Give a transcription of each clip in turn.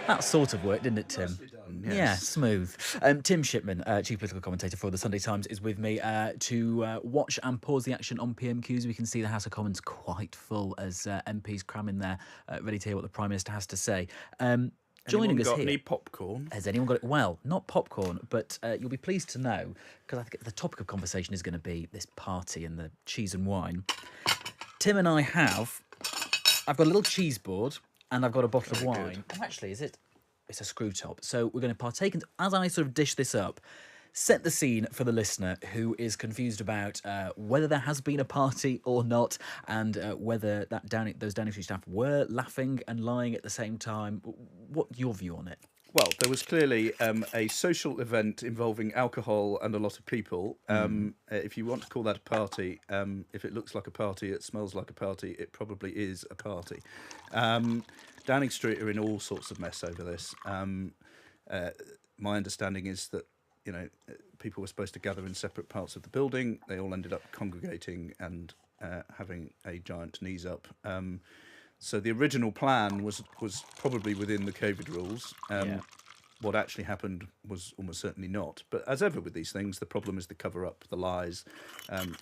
That sort of worked, didn't it, Tim? Nicely done, yes. Yeah, smooth. Tim Shipman, chief political commentator for the Sunday Times, is with me to watch and pause the action on PMQs. We can see the House of Commons quite full as MPs cram in there, ready to hear what the Prime Minister has to say. Joining us got here. any popcorn? Has anyone got it? Well, not popcorn, but you'll be pleased to know, because I think the topic of conversation is going to be this party and the cheese and wine. Tim and I I've got a little cheese board and I've got a bottle of wine. Oh, actually, it's a screw top. So we're going to partake, and as I sort of dish this up, set the scene for the listener who is confused about whether there has been a party or not, and whether those Downing Street staff were laughing and lying at the same time. What's your view on it? Well, there was clearly a social event involving alcohol and a lot of people. If you want to call that a party, if it looks like a party, it smells like a party, it probably is a party. Downing Street are in all sorts of mess over this. My understanding is that people were supposed to gather in separate parts of the building. They all ended up congregating and having a giant knees up. So the original plan was probably within the COVID rules. What actually happened was almost certainly not. But as ever with these things, the problem is the cover-up, the lies,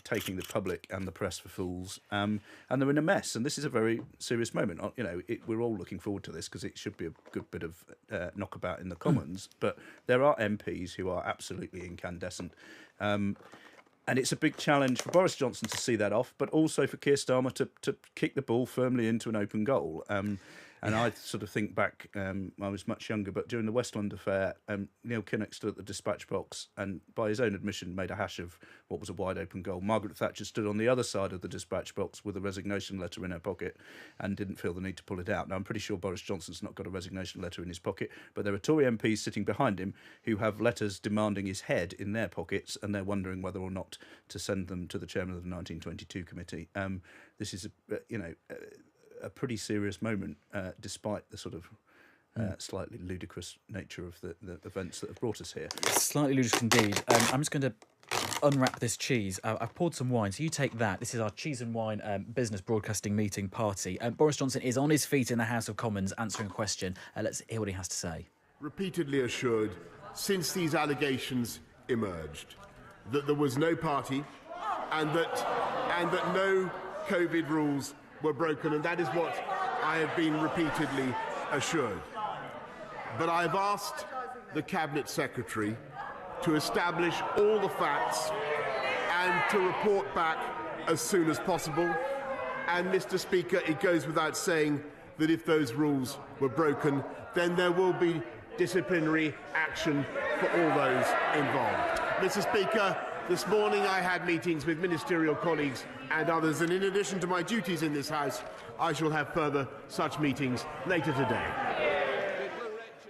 taking the public and the press for fools. And they're in a mess. And this is a very serious moment. We're all looking forward to this because it should be a good bit of knockabout in the Commons. But there are MPs who are absolutely incandescent. And it's a big challenge for Boris Johnson to see that off, but also for Keir Starmer to kick the ball firmly into an open goal. And I sort of think back, I was much younger, but during the Westland affair, Neil Kinnock stood at the dispatch box and, by his own admission, made a hash of what was a wide open goal. Margaret Thatcher stood on the other side of the dispatch box with a resignation letter in her pocket and didn't feel the need to pull it out. Now, I'm pretty sure Boris Johnson's not got a resignation letter in his pocket, but there are Tory MPs sitting behind him who have letters demanding his head in their pockets, and they're wondering whether or not to send them to the chairman of the 1922 committee. This is, a pretty serious moment, despite the sort of slightly ludicrous nature of the events that have brought us here. Slightly ludicrous indeed. I'm just going to unwrap this cheese. I've poured some wine, so you take that. This is our cheese and wine business broadcasting meeting party. Boris Johnson is on his feet in the House of Commons answering a question. Let's hear what he has to say. Repeatedly assured, since these allegations emerged, that there was no party and that no COVID rules were broken, and that is what I have been repeatedly assured. But I have asked the Cabinet Secretary to establish all the facts and to report back as soon as possible. And, Mr. Speaker, it goes without saying that if those rules were broken, then there will be disciplinary action for all those involved. Mr. Speaker, this morning I had meetings with ministerial colleagues and others, and in addition to my duties in this House, I shall have further such meetings later today.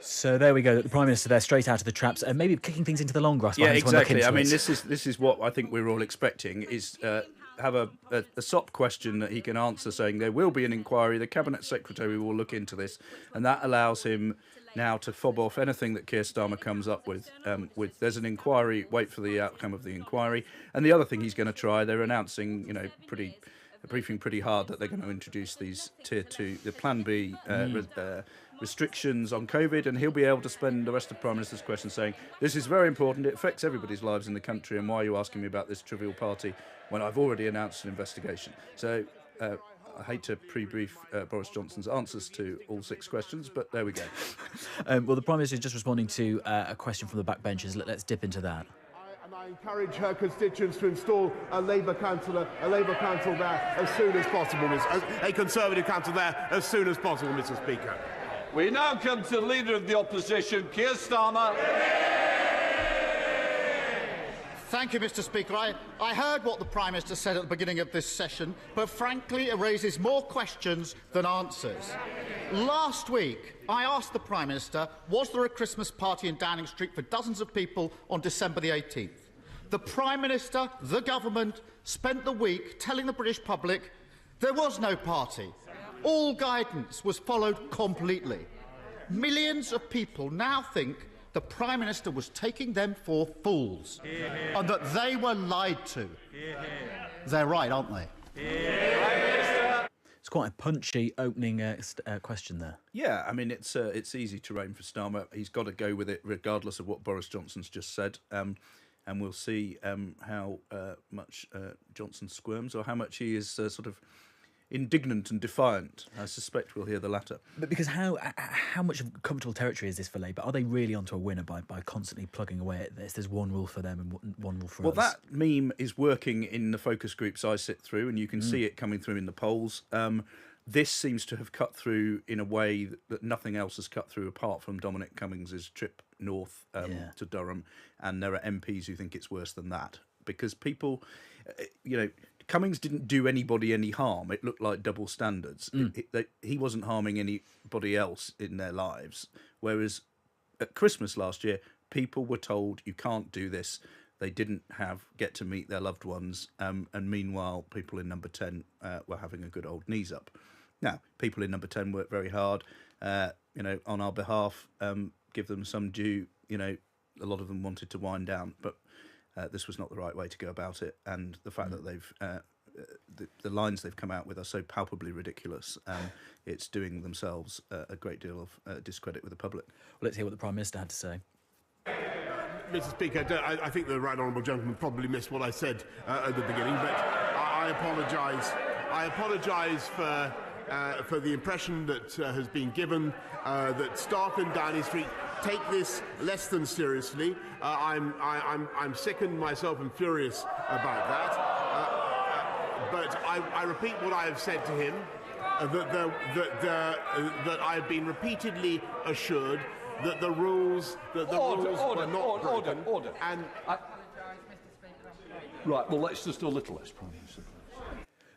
So there we go. The Prime Minister there, straight out of the traps, and maybe kicking things into the long grass. Yeah, exactly. I mean, this is what I think we're all expecting, is have a SOP question that he can answer, saying there will be an inquiry, the Cabinet Secretary will look into this, and that allows him now to fob off anything that Keir Starmer comes up with. There's an inquiry, wait for the outcome of the inquiry. And the other thing he's going to try, they're announcing, briefing pretty hard that they're going to introduce these Tier 2, the Plan B restrictions on COVID, and he'll be able to spend the rest of the Prime Minister's question saying, this is very important, it affects everybody's lives in the country, and why are you asking me about this trivial party when I've already announced an investigation? So I hate to pre-brief Boris Johnson's answers to all 6 questions, but there we go. Well, the Prime Minister is just responding to a question from the backbenchers. Let's dip into that. I encourage her constituents to install a Labour council there as soon as possible, a Conservative council there as soon as possible, Mr. Speaker. We now come to the Leader of the Opposition, Keir Starmer. Thank you, Mr. Speaker. I heard what the Prime Minister said at the beginning of this session, but frankly it raises more questions than answers. Last week, I asked the Prime Minister, was there a Christmas party in Downing Street for dozens of people on December the 18th? The Prime Minister, the government, spent the week telling the British public there was no party. All guidance was followed completely. Millions of people now think the Prime Minister was taking them for fools and that they were lied to. They're right, aren't they? It's quite a punchy opening question there. Yeah, I mean, it's easy terrain for Starmer. He's got to go with it regardless of what Boris Johnson's just said. And we'll see how much Johnson squirms or how much he is sort of indignant and defiant. I suspect we'll hear the latter. But because how much of comfortable territory is this for Labour? Are they really onto a winner by constantly plugging away at this? There's one rule for them and one rule for us. Well, that meme is working in the focus groups I sit through, and you can see it coming through in the polls. This seems to have cut through in a way that nothing else has cut through apart from Dominic Cummings' trip north to Durham. And there are MPs who think it's worse than that because people, Cummings didn't do anybody any harm. It looked like double standards. He wasn't harming anybody else in their lives. Whereas at Christmas last year, people were told you can't do this. They didn't get to meet their loved ones. And meanwhile, people in number 10 were having a good old knees up. Now, people in number 10 worked very hard, on our behalf, give them some due. A lot of them wanted to wind down, but this was not the right way to go about it. And the fact that they've the lines they've come out with are so palpably ridiculous, it's doing themselves a great deal of discredit with the public. Well, let's hear what the Prime Minister had to say. Mr. Speaker, I think the right honourable gentleman probably missed what I said at the beginning, but I apologise. I apologise for the impression that has been given that staff in Downing Street take this less than seriously. I'm sickened myself and furious about that. But I repeat what I have said to him, that I've been repeatedly assured that the rules were not broken. Order. And right. Well, let's just do a little less, Prime Minister.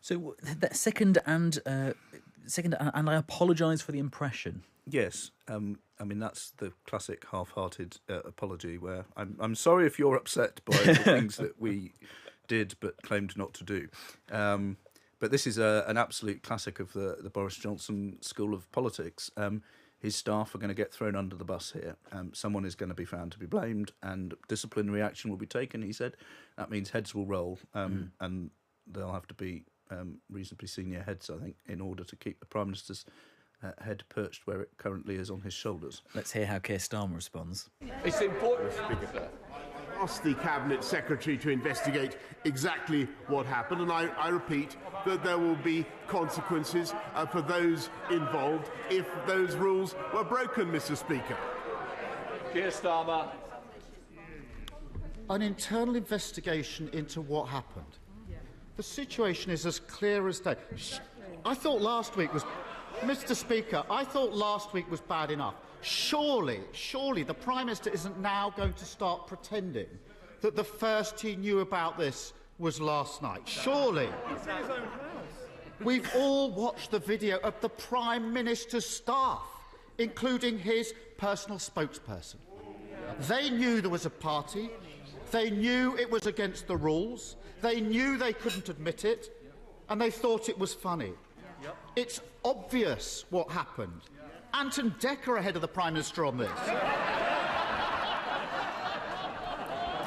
So that second, and I apologise for the impression. Yes, I mean that's the classic half-hearted apology where I'm sorry if you're upset by the things that we did but claimed not to do. But this is an absolute classic of the Boris Johnson school of politics. His staff are going to get thrown under the bus here. Someone is going to be found to be blamed, and disciplinary action will be taken. He said that means heads will roll, and they'll have to be reasonably senior heads, I think, in order to keep the Prime Minister's head perched where it currently is on his shoulders. Let's hear how Keir Starmer responds. It's important, Speaker. Ask the Cabinet Secretary to investigate exactly what happened, and I repeat that there will be consequences for those involved if those rules were broken, Mr. Speaker. Keir Starmer. An internal investigation into what happened. The situation is as clear as day. I thought last week was... Mr. Speaker, I thought last week was bad enough. Surely the Prime Minister isn't now going to start pretending that the first he knew about this was last night. Surely. It's in his own house. We've all watched the video of the Prime Minister's staff, including his personal spokesperson. They knew there was a party. They knew it was against the rules. They knew they couldn't admit it. And they thought it was funny. It's obvious what happened. Anton Decker ahead of the Prime Minister on this.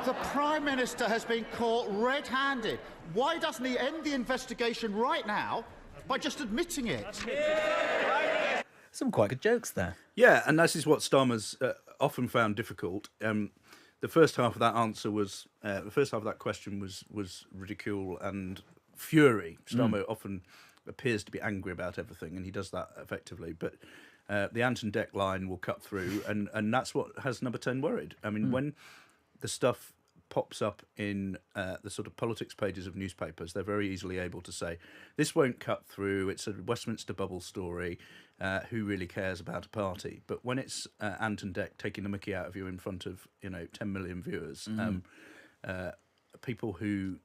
The Prime Minister has been caught red-handed. Why doesn't he end the investigation right now by just admitting it? Some quite good jokes there. Yeah, and this is what Starmer's often found difficult. The first half of that answer was, the first half of that question was ridicule and fury. Starmer often appears to be angry about everything, and he does that effectively. But the Anton Deck line will cut through, and that's what has Number 10 worried. I mean, when the stuff pops up in the sort of politics pages of newspapers, they're very easily able to say, this won't cut through, it's a Westminster bubble story, who really cares about a party? But when it's Anton Deck taking the mickey out of you in front of 10 million viewers, people who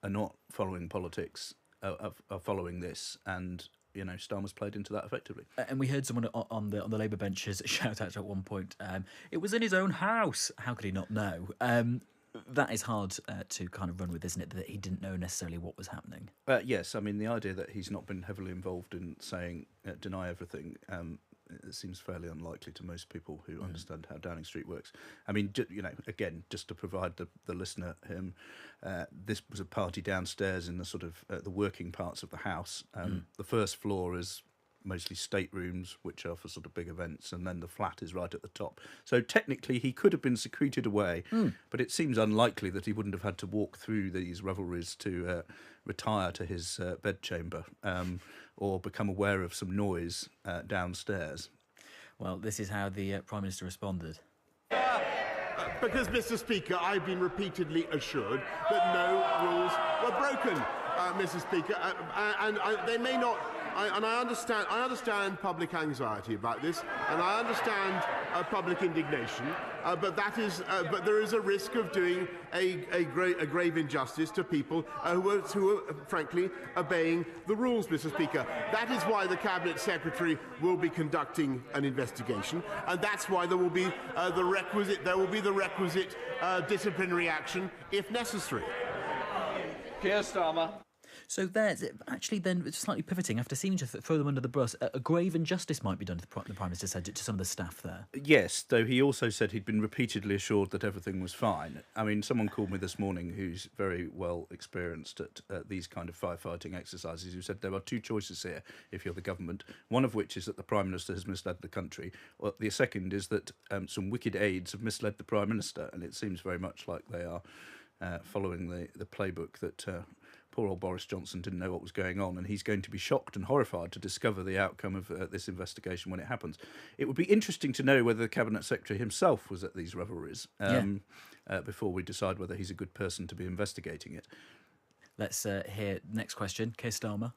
are not following politics are following this, and Starmer's played into that effectively. And we heard someone on the Labour benches shout out at one point, it was in his own house. How could he not know? That is hard to kind of run with, isn't it? That he didn't know necessarily what was happening. Yes, I mean, the idea that he's not been heavily involved in saying deny everything it seems fairly unlikely to most people who understand how Downing Street works. I mean, again, just to provide the listener him, this was a party downstairs in the sort of the working parts of the house. The first floor is mostly staterooms, which are for sort of big events, and then the flat is right at the top. So technically he could have been secreted away, but it seems unlikely that he wouldn't have had to walk through these revelries to retire to his bedchamber or become aware of some noise downstairs. Well, this is how the Prime Minister responded. Because, Mr. Speaker, I've been repeatedly assured that no rules were broken, Mr. Speaker, and they may not. I understand public anxiety about this, and I understand public indignation. But there is a risk of doing a grave injustice to people who are frankly obeying the rules, Mr. Speaker. That is why the Cabinet Secretary will be conducting an investigation, and that's why there will be the requisite disciplinary action if necessary. Keir Starmer. So there's actually then slightly pivoting after seeming to throw them under the bus. A grave injustice might be done to the Prime Minister said to some of the staff there. Yes, though he also said he'd been repeatedly assured that everything was fine. I mean, someone called me this morning who's very well experienced at these kind of firefighting exercises, who said there are two choices here if you're the government, one of which is that the Prime Minister has misled the country, or the second is that some wicked aides have misled the Prime Minister, and it seems very much like they are following the playbook that poor old Boris Johnson didn't know what was going on, and he's going to be shocked and horrified to discover the outcome of this investigation when it happens. It would be interesting to know whether the Cabinet Secretary himself was at these revelries before we decide whether he's a good person to be investigating it. Let's hear next question. Keir Starmer.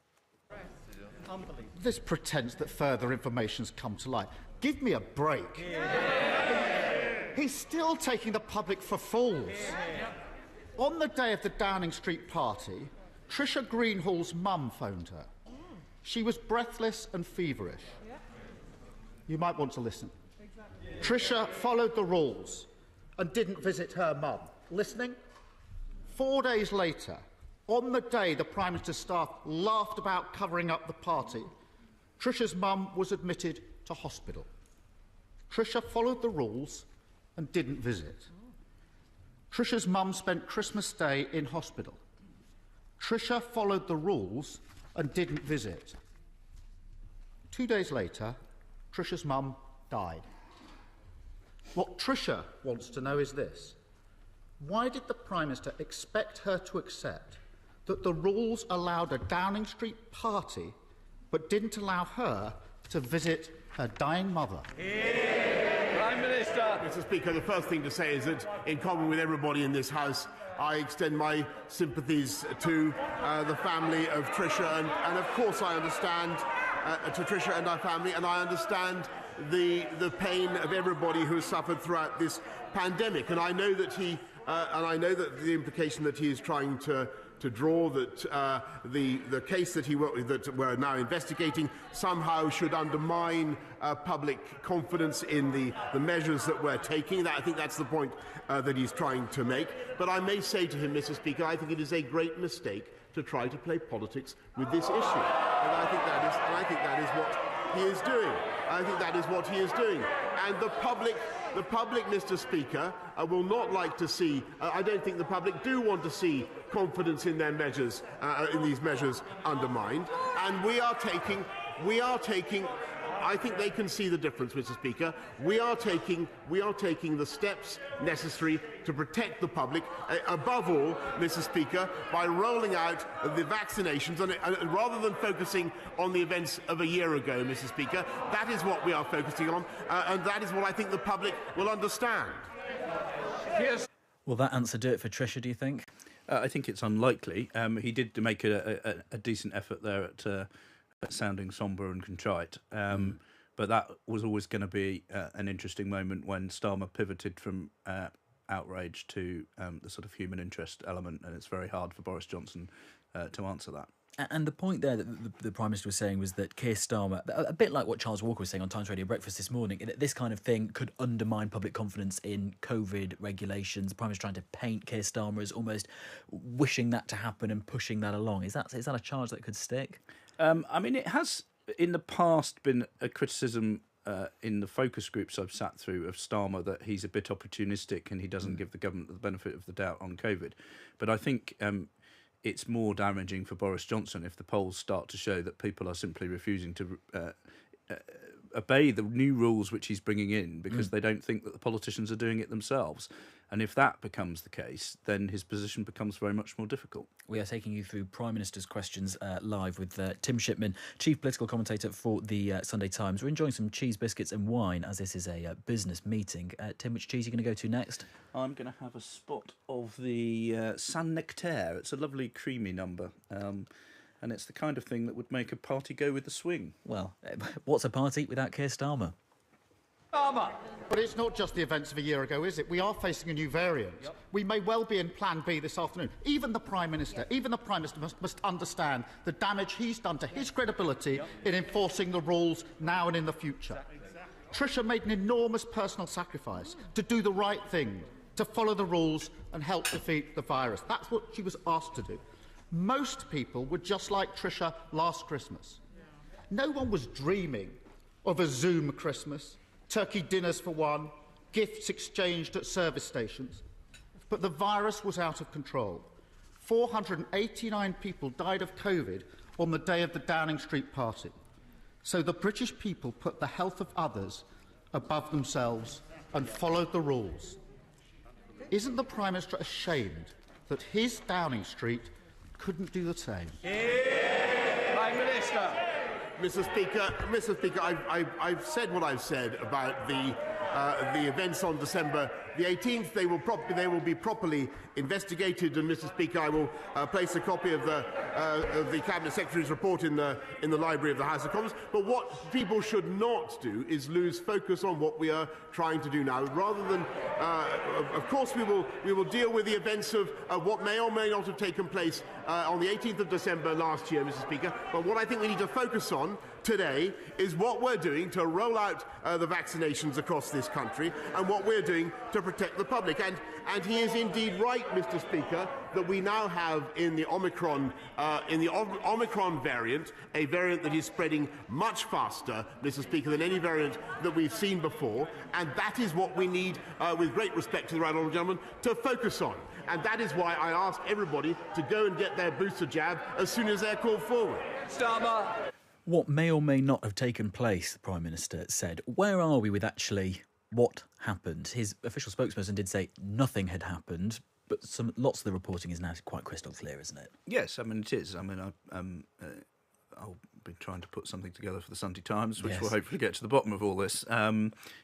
This pretends that further information's come to light. Give me a break. He's still taking the public for fools. On the day of the Downing Street party, Trisha Greenhall's mum phoned her. She was breathless and feverish. You might want to listen. Trisha followed the rules and didn't visit her mum. Listening? 4 days later, on the day the Prime Minister's staff laughed about covering up the party, Trisha's mum was admitted to hospital. Trisha followed the rules and didn't visit. Trisha's mum spent Christmas Day in hospital. Trisha followed the rules and didn't visit. 2 days later, Trisha's mum died. What Trisha wants to know is this: why did the Prime Minister expect her to accept that the rules allowed a Downing Street party but didn't allow her to visit her dying mother? Prime Minister. Mr. Speaker, the first thing to say is that, in common with everybody in this House, I extend my sympathies to the family of Trisha, and of course I understand to Trisha and our family, and I understand the pain of everybody who has suffered throughout this pandemic. And I know that the implication that he is trying to draw, that the case that we're now investigating somehow should undermine public confidence in the measures that we're taking. I think that's the point that he's trying to make. But I may say to him, Mr. Speaker, I think it is a great mistake to try to play politics with this issue. And I think that is what he is doing. I think that is what he is doing. And the public, Mr. Speaker, will not like to see. I don't think the public do want to see confidence in their measures, in these measures, undermined. And we are taking. I think they can see the difference, Mr. Speaker. We are taking the steps necessary to protect the public, above all, Mr. Speaker, by rolling out the vaccinations, and rather than focusing on the events of a year ago, Mr. Speaker, that is what we are focusing on, and that is what I think the public will understand. Yes. Will that answer do it for Trisha, do you think? I think it's unlikely. He did make a decent effort there at sounding sombre and contrite. But that was always going to be an interesting moment when Starmer pivoted from outrage to the sort of human interest element, and it's very hard for Boris Johnson to answer that. And the point there that the Prime Minister was saying was that Keir Starmer, a bit like what Charles Walker was saying on Times Radio Breakfast this morning, that this kind of thing could undermine public confidence in COVID regulations. The Prime Minister trying to paint Keir Starmer as almost wishing that to happen and pushing that along. Is that a charge that could stick? I mean, it has in the past been a criticism in the focus groups I've sat through of Starmer that he's a bit opportunistic and he doesn't give the government the benefit of the doubt on COVID. But I think it's more damaging for Boris Johnson if the polls start to show that people are simply refusing to obey the new rules which he's bringing in because they don't think that the politicians are doing it themselves. And if that becomes the case, then his position becomes very much more difficult. We are taking you through Prime Minister's questions live with Tim Shipman, chief political commentator for the Sunday Times. We're enjoying some cheese, biscuits and wine as this is a business meeting. Tim, which cheese are you going to go to next? I'm going to have a spot of the Saint Nectaire. It's a lovely creamy number. And it's the kind of thing that would make a party go with the swing. Well, what's a party without Keir Starmer? But it's not just the events of a year ago, is it? We are facing a new variant. Yep. We may well be in Plan B this afternoon. Even the Prime Minister must understand the damage he's done to his credibility in enforcing the rules now and in the future. Tricia made an enormous personal sacrifice to do the right thing, to follow the rules and help defeat the virus. That's what she was asked to do. Most people were just like Tricia last Christmas. No one was dreaming of a Zoom Christmas, turkey dinners for one, gifts exchanged at service stations. But the virus was out of control. 489 people died of COVID on the day of the Downing Street party. So the British people put the health of others above themselves and followed the rules. Isn't the Prime Minister ashamed that his Downing Street couldn't do the same? Prime Minister. Mr. Speaker, I've said what I've said about the events on December the 18th. They will be properly investigated, and Mr. Speaker, I will place a copy of the Cabinet Secretary's report in the library of the House of Commons. But what people should not do is lose focus on what we are trying to do now. Rather than, of course, we will deal with the events of what may or may not have taken place on the 18th of December last year, Mr. Speaker. But what I think we need to focus on today is what we're doing to roll out the vaccinations across this country and what we're doing to protect the public. And he is indeed right, Mr. Speaker, that we now have in the Omicron variant, a variant that is spreading much faster, Mr. Speaker, than any variant that we've seen before. And that is what we need, with great respect to the right honourable gentleman, to focus on. And that is why I ask everybody to go and get their booster jab as soon as they're called forward. Starmer. What may or may not have taken place, the Prime Minister said. Where are we with actually what happened? His official spokesperson did say nothing had happened, but lots of the reporting is now quite crystal clear, isn't it? Yes, I mean, it is. I mean, I'll be trying to put something together for the Sunday Times, which will hopefully get to the bottom of all this.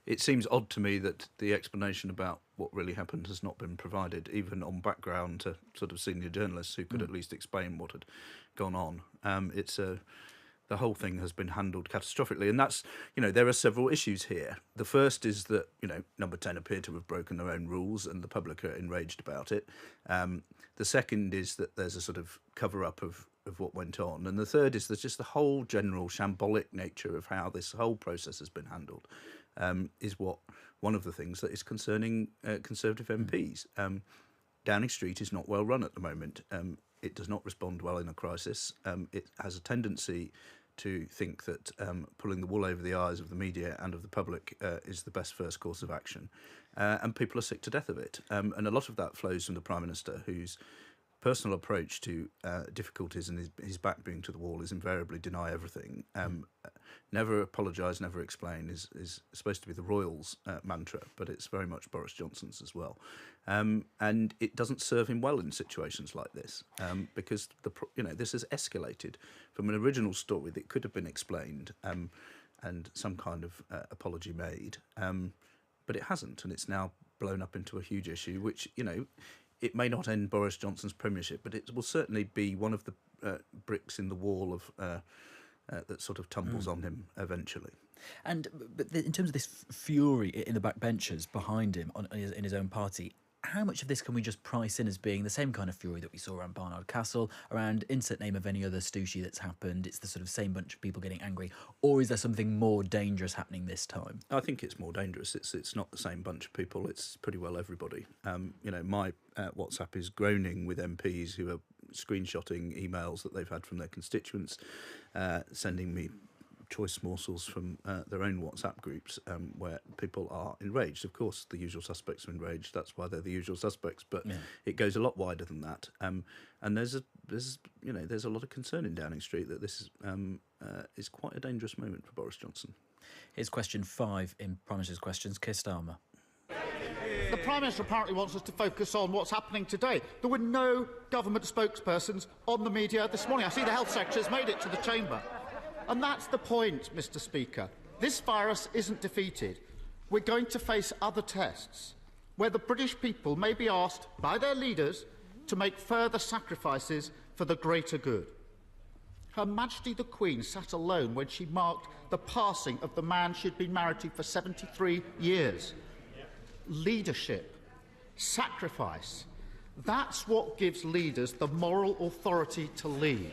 It seems odd to me that the explanation about what really happened has not been provided, even on background to sort of senior journalists who could at least explain what had gone on. The whole thing has been handled catastrophically. And that's, there are several issues here. The first is that, Number 10 appear to have broken their own rules and the public are enraged about it. The second is that there's a sort of cover-up of what went on. And the third is there's just the whole general shambolic nature of how this whole process has been handled is one of the things that is concerning Conservative MPs. Downing Street is not well run at the moment. It does not respond well in a crisis. It has a tendency to think that pulling the wool over the eyes of the media and of the public is the best first course of action. And people are sick to death of it. And a lot of that flows from the Prime Minister, whose personal approach to difficulties and his back being to the wall is invariably deny everything. Never apologise, never explain is supposed to be the Royals' mantra, but it's very much Boris Johnson's as well. And it doesn't serve him well in situations like this because this has escalated from an original story that could have been explained and some kind of apology made, but it hasn't, and it's now blown up into a huge issue, which it may not end Boris Johnson's premiership, but it will certainly be one of the bricks in the wall of that sort of tumbles on him eventually. But in terms of this fury in the backbenchers behind him in his own party, how much of this can we just price in as being the same kind of fury that we saw around Barnard Castle, around insert name of any other stooshy that's happened? It's the sort of same bunch of people getting angry, or is there something more dangerous happening this time? I think it's more dangerous. It's not the same bunch of people. It's pretty well everybody. My WhatsApp is groaning with MPs who are screenshotting emails that they've had from their constituents, sending me choice morsels from their own WhatsApp groups where people are enraged. Of course, the usual suspects are enraged. That's why they're the usual suspects. But it goes a lot wider than that. And there's a lot of concern in Downing Street that this is quite a dangerous moment for Boris Johnson. Here's question 5 in Prime Minister's questions. Keir Starmer. The Prime Minister apparently wants us to focus on what's happening today. There were no government spokespersons on the media this morning. I see the Health Secretary has made it to the Chamber. And that's the point, Mr Speaker. This virus isn't defeated. We're going to face other tests where the British people may be asked by their leaders to make further sacrifices for the greater good. Her Majesty the Queen sat alone when she marked the passing of the man she'd been married to for 73 years. Leadership, sacrifice, that's what gives leaders the moral authority to lead.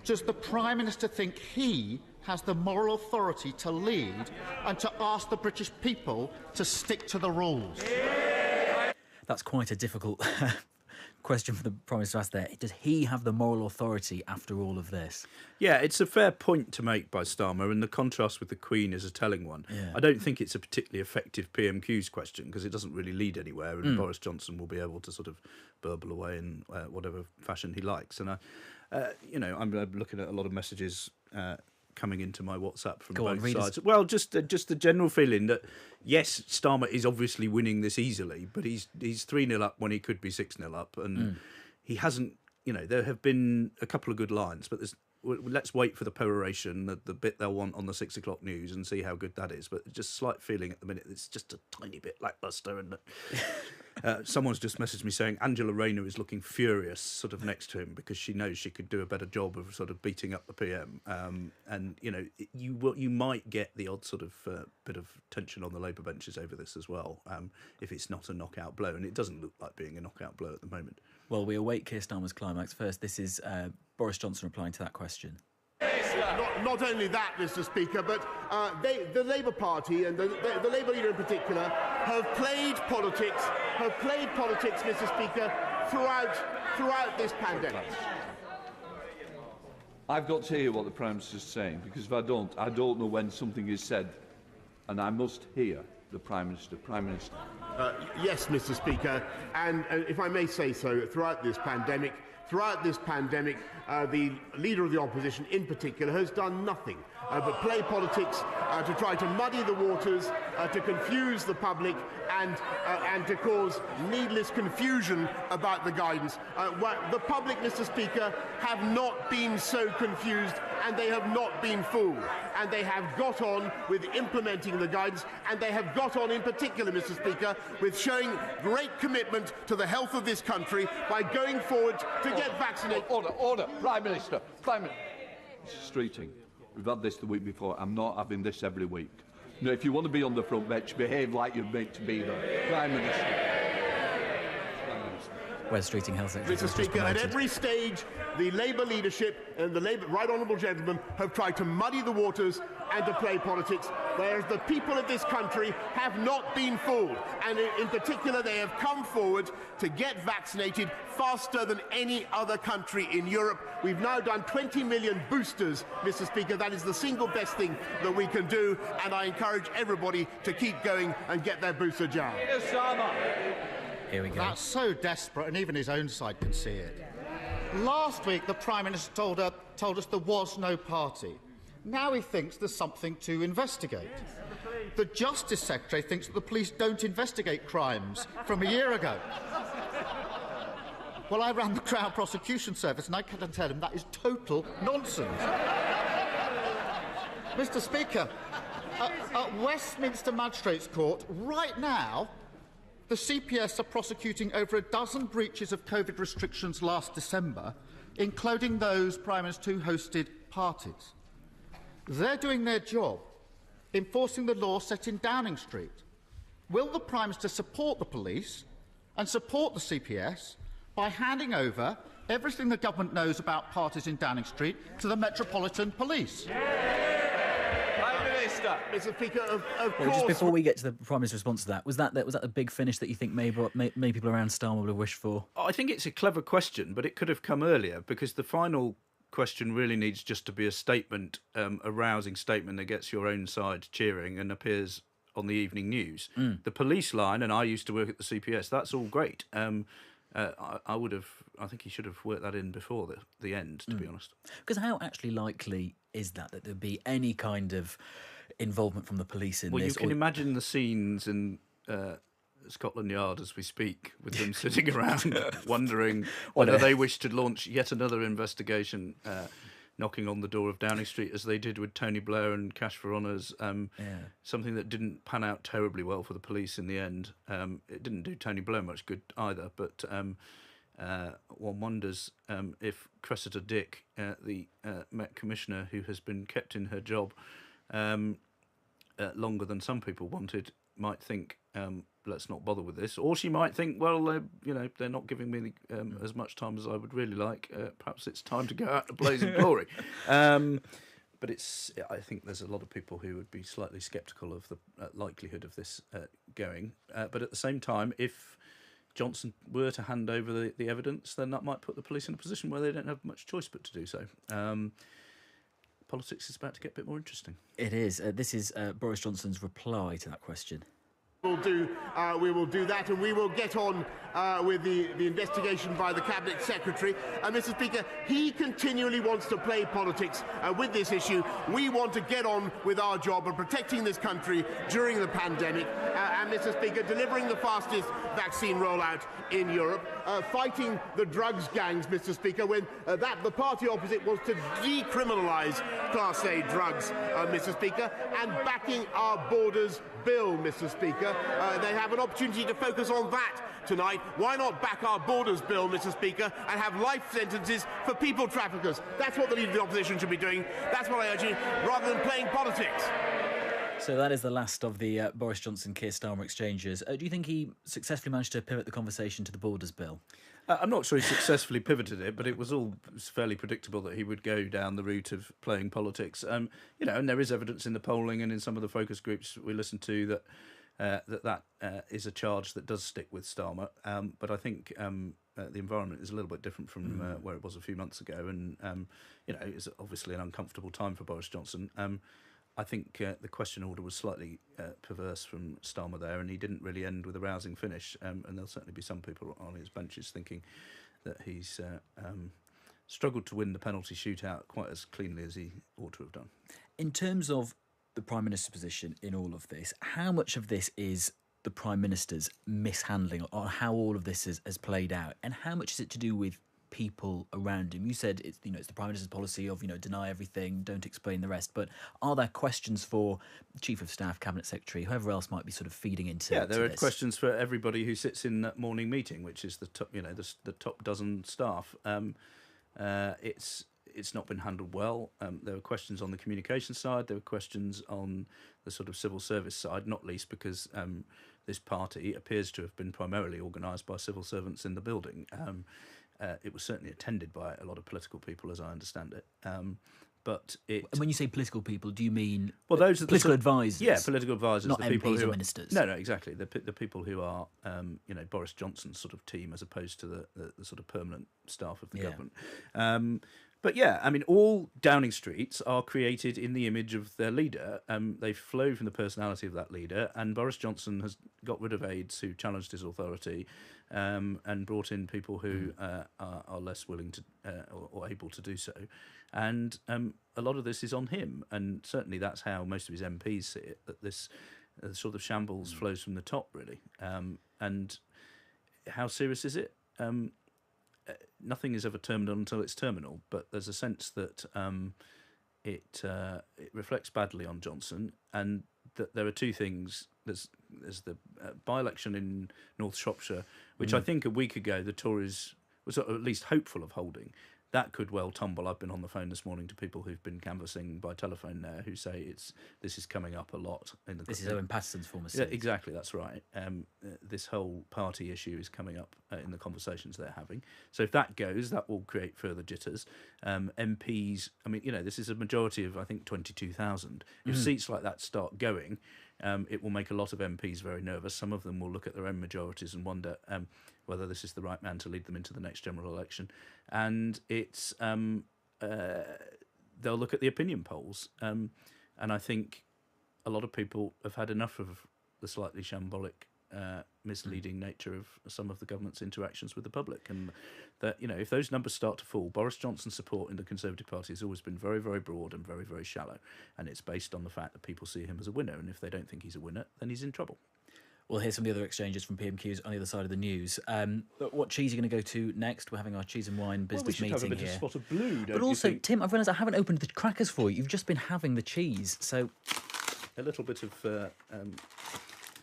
Does the Prime Minister think he has the moral authority to lead and to ask the British people to stick to the rules? That's quite a difficult question for the Prime Minister to ask there. Does he have the moral authority after all of this? Yeah, it's a fair point to make by Starmer, and the contrast with the Queen is a telling one. Yeah. I don't think it's a particularly effective PMQs question because it doesn't really lead anywhere, and Boris Johnson will be able to sort of burble away in whatever fashion he likes. And I'm looking at a lot of messages coming into my WhatsApp from both sides. Well, just the general feeling that, yes, Starmer is obviously winning this easily, but he's 3-0 up when he could be 6-0 up, and he hasn't. There have been a couple of good lines, but let's wait for the peroration, the bit they'll want on the 6 o'clock news, and see how good that is. But just slight feeling at the minute, it's just a tiny bit lacklustre. And someone's just messaged me saying Angela Rayner is looking furious sort of next to him because she knows she could do a better job of sort of beating up the PM. And you might get the odd sort of bit of tension on the Labour benches over this as well, if it's not a knockout blow, and it doesn't look like being a knockout blow at the moment. Well, we await Keir Starmer's climax. First, this is Boris Johnson replying to that question. Not only that, Mr Speaker, but the Labour Party and the Labour leader in particular have played politics, Mr Speaker, throughout this pandemic. I've got to hear what the Prime Minister is saying, because if I don't know when something is said, and I must hear the Prime Minister. Prime Minister. Yes, Mr Speaker, and if I may say so, throughout this pandemic, the Leader of the Opposition in particular has done nothing but play politics to try to muddy the waters, to confuse the public and to cause needless confusion about the guidance. The public, Mr Speaker, have not been so confused and they have not been fooled. And they have got on with implementing the guidance, and they have got on in particular, Mr Speaker, with showing great commitment to the health of this country by going forward to get vaccinated. Order. Prime Minister. Mr Streeting, we've had this the week before. I'm not having this every week. No, if you want to be on the front bench, behave like you're meant to be there. Prime Minister. Where's Streeting Health Secretary? Mr Speaker, at every stage, the Labour leadership and the Labour right honourable gentlemen have tried to muddy the waters and to play politics, whereas the people of this country have not been fooled. And in particular, they have come forward to get vaccinated faster than any other country in Europe. We've now done 20 million boosters, Mr Speaker. That is the single best thing that we can do, and I encourage everybody to keep going and get their booster jab. Here we go. That's so desperate, and even his own side can see it. Last week, the Prime Minister told us there was no party. Now he thinks there's something to investigate. The Justice Secretary thinks that the police don't investigate crimes from a year ago. Well, I ran the Crown Prosecution Service, and I can tell him that is total nonsense. Mr Speaker, at Westminster Magistrates Court, right now, the CPS are prosecuting over a dozen breaches of COVID restrictions last December, including those, Prime Minister, who hosted parties. They're doing their job, enforcing the law set in Downing Street. Will the Prime Minister support the police and support the CPS by handing over everything the government knows about parties in Downing Street to the Metropolitan Police? Mr Speaker, of well, course... Just before we get to the Prime Minister's response to that, was that the big finish that you think maybe people around Starmer would have wished for? I think it's a clever question, but it could have come earlier, because the final question really needs just to be a statement, a rousing statement that gets your own side cheering and appears on the evening news. The police line, and I used to work at the CPS, that's all great. I think he should have worked that in before the end, to be honest. Because how actually likely is that there'd be any kind of involvement from the police in Well, this? you can imagine the scenes in Scotland Yard as we speak, with them sitting around wondering whether they wish to launch yet another investigation, knocking on the door of Downing Street, as they did with Tony Blair and Cash for Honours. Something that didn't pan out terribly well for the police in the end. It didn't do Tony Blair much good either, but one wonders if Cressida Dick, the Met Commissioner, who has been kept in her job longer than some people wanted, might think, let's not bother with this. Or she might think, well, they're not giving me as much time as I would really like. Perhaps it's time to go out in a blaze of glory. But I think there's a lot of people who would be slightly sceptical of the likelihood of this going. But at the same time, if Johnson were to hand over the evidence, then that might put the police in a position where they don't have much choice but to do so. Politics is about to get a bit more interesting. It is. This is Boris Johnson's reply to that question. We will do that, and we will get on with the investigation by the Cabinet Secretary. Mr. Speaker, he continually wants to play politics with this issue. We want to get on with our job of protecting this country during the pandemic, and Mr. Speaker, delivering the fastest vaccine rollout in Europe, fighting the drugs gangs, Mr. Speaker, when the party opposite wants to decriminalise Class A drugs, Mr. Speaker, and backing our borders bill, Mr. Speaker. They have an opportunity to focus on that tonight. Why not back our borders bill, Mr. Speaker, and have life sentences for people traffickers? That's what the Leader of the Opposition should be doing. That's what I urge you, rather than playing politics. So that is the last of the Boris Johnson-Keir Starmer exchanges. Do you think he successfully managed to pivot the conversation to the borders bill? I'm not sure he successfully pivoted it, but it was fairly predictable that he would go down the route of playing politics. And there is evidence in the polling and in some of the focus groups we listened to that is a charge that does stick with Starmer. But I think the environment is a little bit different from where it was a few months ago, and it's obviously an uncomfortable time for Boris Johnson. I think the question order was slightly perverse from Starmer there, and he didn't really end with a rousing finish. And there'll certainly be some people on his benches thinking that he's struggled to win the penalty shootout quite as cleanly as he ought to have done. In terms of the Prime Minister's position in all of this, how much of this is the Prime Minister's mishandling or how all of this has played out, and how much is it to do with people around him? You said it's the Prime Minister's policy of deny everything, don't explain the rest. But are there questions for Chief of Staff, Cabinet Secretary, whoever else might be sort of feeding into? Yeah, there are questions for everybody who sits in that morning meeting, which is the top, the top dozen staff. It's not been handled well. There are questions on the communication side. There are questions on the sort of civil service side, not least because this party appears to have been primarily organised by civil servants in the building. It was certainly attended by a lot of political people, as I understand it. But And when you say political people, do you mean those are political advisors? Yeah, political advisors. Not the people MPs who or are, ministers. No, exactly. The people who are, Boris Johnson's sort of team, as opposed to the sort of permanent staff of the government. But yeah, I mean, all Downing Streets are created in the image of their leader. They flow from the personality of that leader, and Boris Johnson has got rid of aides who challenged his authority, and brought in people who are less willing to or able to do so. And a lot of this is on him, and certainly that's how most of his MPs see it, that this sort of shambles flows from the top, really. And how serious is it? Nothing is ever terminal until it's terminal, but there's a sense that it reflects badly on Johnson, and that there are two things. There's the by-election in North Shropshire, which I think a week ago the Tories were sort of at least hopeful of holding. That could well tumble. I've been on the phone this morning to people who've been canvassing by telephone there, who say this is coming up a lot. This is Owen Paterson's former seat. Yeah, exactly, that's right. This whole party issue is coming up in the conversations they're having. So if that goes, that will create further jitters. MPs, I mean, this is a majority of, I think, 22,000. If seats like that start going, it will make a lot of MPs very nervous. Some of them will look at their own majorities and wonder whether this is the right man to lead them into the next general election. And it's they'll look at the opinion polls. And I think a lot of people have had enough of the slightly shambolic, misleading nature of some of the government's interactions with the public. And that, if those numbers start to fall, Boris Johnson's support in the Conservative Party has always been very, very broad and very, very shallow. And it's based on the fact that people see him as a winner. And if they don't think he's a winner, then he's in trouble. We'll hear some of the other exchanges from PMQs on the other side of the news. But what cheese are you going to go to next? We're having our cheese and wine business we should meeting have a bit here. of spot of blue, don't but you also, think? Tim, I've realised I haven't opened the crackers for you. You've just been having the cheese, so A little bit of...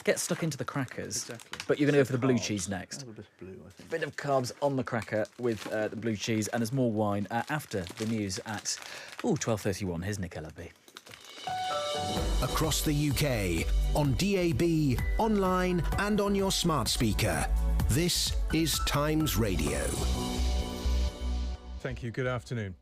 get stuck into the crackers. Exactly. But you're going to go for the blue Carbs. cheese next. Have a bit of blue, I think. Bit of carbs on the cracker with the blue cheese, and there's more wine after the news at 12:31. Here's Nick Ellaby. Across the UK, on DAB, online and on your smart speaker. This is Times Radio. Thank you. Good afternoon.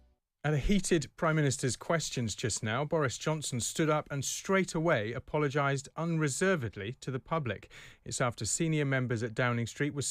At a heated Prime Minister's questions just now, Boris Johnson stood up and straight away apologised unreservedly to the public. It's after senior members at Downing Street were